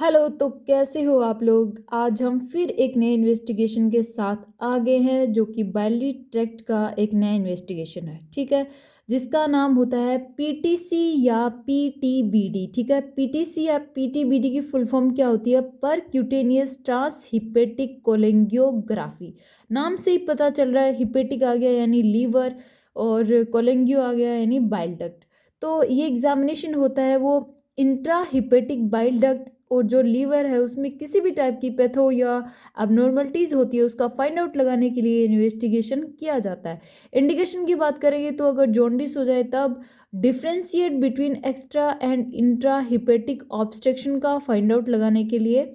Hello, तो कैसे हो आप लोग? आज हम फिर एक नए इन्वेस्टिगेशन के साथ आ गए हैं जो कि बाइली ट्रैक्ट का एक नया इन्वेस्टिगेशन है, ठीक है? जिसका नाम होता है पीटीसी या पीटीबीडी, ठीक है? पीटीसी या पीटीबीडी की फुल फॉर्म क्या होती है? परक्यूटेनियस ट्रांसहिपेटिक कोलेंगियोग्राफी। नाम से ही पता चल रहा है, हिपेटिक आ गया यानी लीवर और कोलेंगियो आ गया यानी बाइल डक्ट। तो ये एग्जामिनेशन होता है वो इंट्रा हिपेटिक बाइल डक्ट और जो लीवर है उसमें किसी भी टाइप की पैथो या abnormalities होती है उसका फाइंड आउट लगाने के लिए इन्वेस्टिगेशन किया जाता है। इंडिकेशन की बात करेंगे तो अगर जॉन्डिस हो जाए तब differentiate between extra and intra hepatic obstruction का फाइंड आउट लगाने के लिए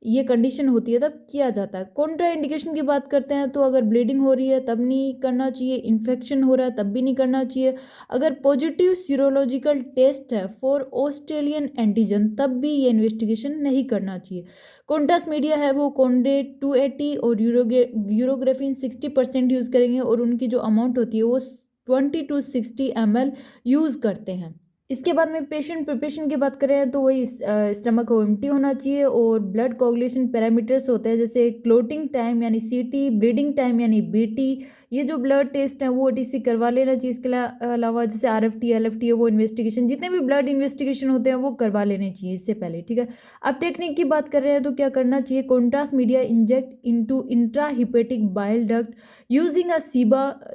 ये कंडीशन होती है तब किया जाता है। कॉन्ट्रा इंडिकेशन की बात करते हैं तो अगर ब्लीडिंग हो रही है तब नहीं करना चाहिए, इन्फेक्शन हो रहा है तब भी नहीं करना चाहिए, अगर पॉजिटिव सीरोलॉजिकल टेस्ट है फॉर ऑस्ट्रेलियन एंटीजन तब भी ये इन्वेस्टिगेशन नहीं करना चाहिए। कॉन्ट्रास्ट मीडिया है वो कॉन्डे 280 और यूरोग्राफिन 60% यूज़ करेंगे और उनकी जो अमाउंट होती है वो 20 to 60 ml यूज़ करते हैं। इसके बाद में पेशेंट प्रिपरेशन की बात करें तो वही स्टमक को एम्प्टी होना चाहिए और ब्लड कोगुलेशन पैरामीटर्स होते हैं जैसे क्लोटिंग टाइम यानी सीटी, ब्लीडिंग टाइम यानी बीटी। ये जो ब्लड टेस्ट है वो ओटीसी करवा लेना चाहिए। इसके अलावा जैसे आरएफटी एलएफटी है वो इन्वेस्टिगेशन, जितने भी ब्लड इन्वेस्टिगेशन होते हैं वो करवा लेने चाहिए इससे पहले, ठीक है? अब टेक्निक की बात कर रहे हैं तो क्या करना चाहिए? Contrast media inject into intra hepatic bile duct using a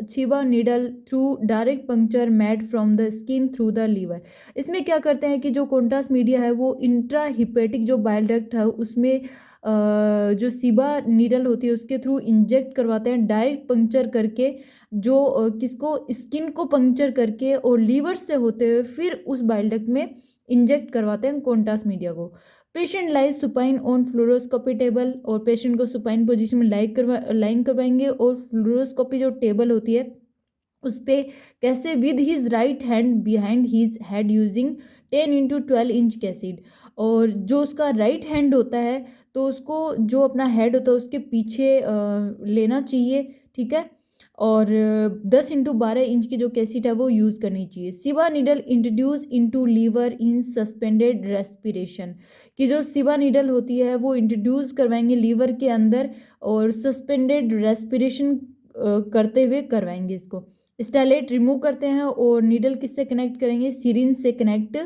Chiba needle through direct puncture made from the skin through the liver. इसमें क्या करते हैं कि जो कॉन्ट्रास्ट मीडिया है वो इंट्रा हिपेटिक जो बाइल डक्ट है उसमें जो सीबा नीडल होती है उसके थ्रू इंजेक्ट करवाते हैं डायरेक्ट पंक्चर करके, जो किसको, स्किन को पंक्चर करके और लीवर से होते हुए फिर उस बाइल डक्ट में इंजेक्ट करवाते हैं कॉन्ट्रास्ट मीडिया को। Patient lies supine on fluoroscopy table और पेशेंट को सुपाइन पोजीशन में लाइंग करवाएंगे और फ्लोरोस्कोपी जो टेबल होती है उस पे कैसे with his right hand behind his head using 10 into 12 inch cassette. और जो उसका राइट हैंड होता है तो उसको जो अपना हेड होता है उसके पीछे लेना चाहिए, ठीक है? और 10 into 12 इंच की जो कैसेट है वो यूज़ करनी चाहिए। सिवा नीडल इंट्रोड्यूस इनटू लीवर इन सस्पेंडेड रेस्पिरेशन, कि जो सिवा नीडल होती है वो इंट्रोड्यूस करवाएंगे लीवर के अंदर और सस्पेंडेड रेस्पिरेशन करते हुए करवाएंगे इसको। स्टाइलेट रिमूव करते हैं और नीडल किससे कनेक्ट करेंगे? सिरिंज से कनेक्ट।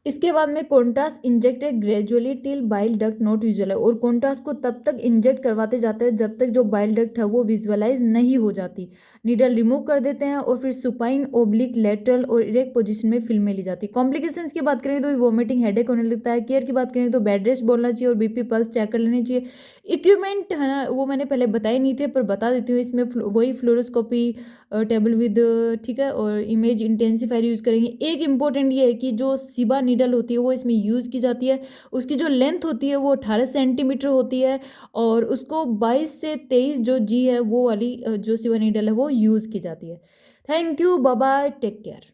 इसके बाद में contrast injected gradually till bile duct not visualize, और कॉन्ट्रास्ट को तब तक इंजेक्ट करवाते जाते हैं जब तक जो बाइल डक्ट है वो विजुअलाइज नहीं हो जाती। नीडल रिमूव कर देते हैं और फिर सुपाइन ओब्लिक लेटरल और इरेक्ट पोजीशन में फिल्म में ली जाती है। कॉम्प्लिकेशंस की बात करें तो वोमिटिंग हेडेक होने लगता है। केयर की बात करें तो बेड रेस्ट बोलना चाहिए और बीपी पल्स चेक कर लेनी चाहिए। इक्विपमेंट है ना वो मैंने पहले बताए नहीं थे पर बता देती हूँ, इसमें वही फ्लोरोस्कोपी टेबल विद, ठीक है, और इमेज इंटेंसिफायर यूज़ करेंगे। एक इम्पॉर्टेंट ये है कि जो सिबा नीडल होती है वो इसमें यूज़ की जाती है। उसकी जो लेंथ होती है वो 18 सेंटीमीटर होती है और उसको 22 से 23 जो जी है वो वाली जो सिबा नीडल है वो यूज़ की जाती है। Thank you, bye bye, take care.